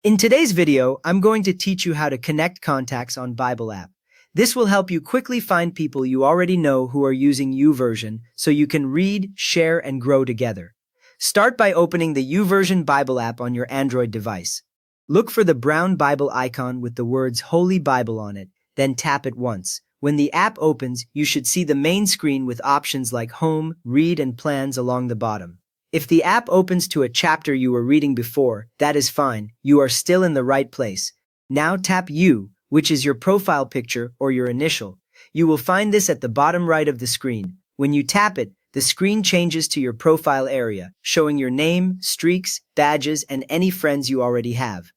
In today's video, I'm going to teach you how to connect contacts on Bible app. This will help you quickly find people you already know who are using YouVersion so you can read, share, and grow together. Start by opening the YouVersion Bible app on your Android device. Look for the brown Bible icon with the words Holy Bible on it, then tap it once. When the app opens, you should see the main screen with options like Home, Read, and Plans along the bottom. If the app opens to a chapter you were reading before, that is fine, you are still in the right place. Now tap You, which is your profile picture or your initial. You will find this at the bottom right of the screen. When you tap it, the screen changes to your profile area, showing your name, streaks, badges, and any friends you already have.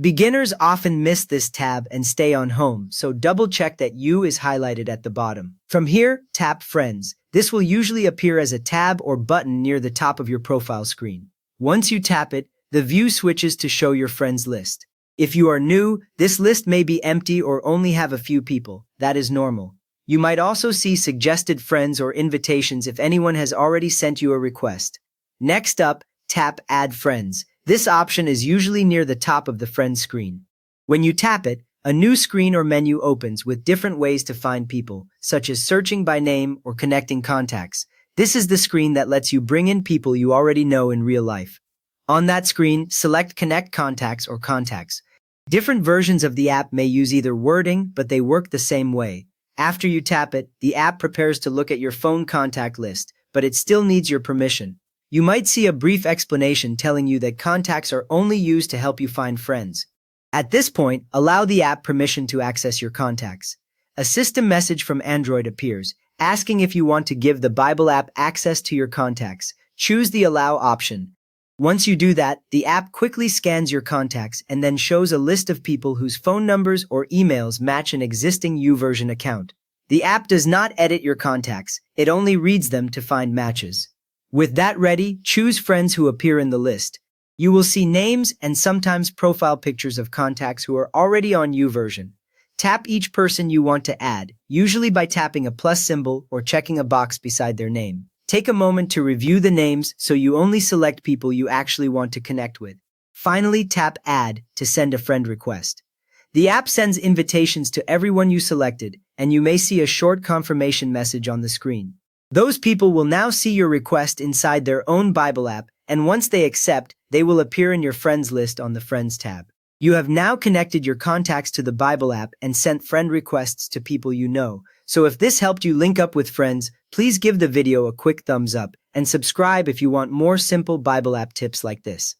Beginners often miss this tab and stay on Home, so double-check that You is highlighted at the bottom. From here, tap Friends. This will usually appear as a tab or button near the top of your profile screen. Once you tap it, the view switches to show your friends list. If you are new, this list may be empty or only have a few people. That is normal. You might also see suggested friends or invitations if anyone has already sent you a request. Next up, tap Add Friends. This option is usually near the top of the Friends screen. When you tap it, a new screen or menu opens with different ways to find people, such as searching by name or connecting contacts. This is the screen that lets you bring in people you already know in real life. On that screen, select Connect Contacts or Contacts. Different versions of the app may use either wording, but they work the same way. After you tap it, the app prepares to look at your phone contact list, but it still needs your permission. You might see a brief explanation telling you that contacts are only used to help you find friends. At this point, allow the app permission to access your contacts. A system message from Android appears, asking if you want to give the Bible app access to your contacts. Choose the Allow option. Once you do that, the app quickly scans your contacts and then shows a list of people whose phone numbers or emails match an existing YouVersion account. The app does not edit your contacts, it only reads them to find matches. With that ready, choose friends who appear in the list. You will see names and sometimes profile pictures of contacts who are already on YouVersion. Tap each person you want to add, usually by tapping a plus symbol or checking a box beside their name. Take a moment to review the names so you only select people you actually want to connect with. Finally, tap Add to send a friend request. The app sends invitations to everyone you selected, and you may see a short confirmation message on the screen. Those people will now see your request inside their own Bible app, and once they accept, they will appear in your friends list on the Friends tab. You have now connected your contacts to the Bible app and sent friend requests to people you know. So if this helped you link up with friends, please give the video a quick thumbs up and subscribe if you want more simple Bible app tips like this.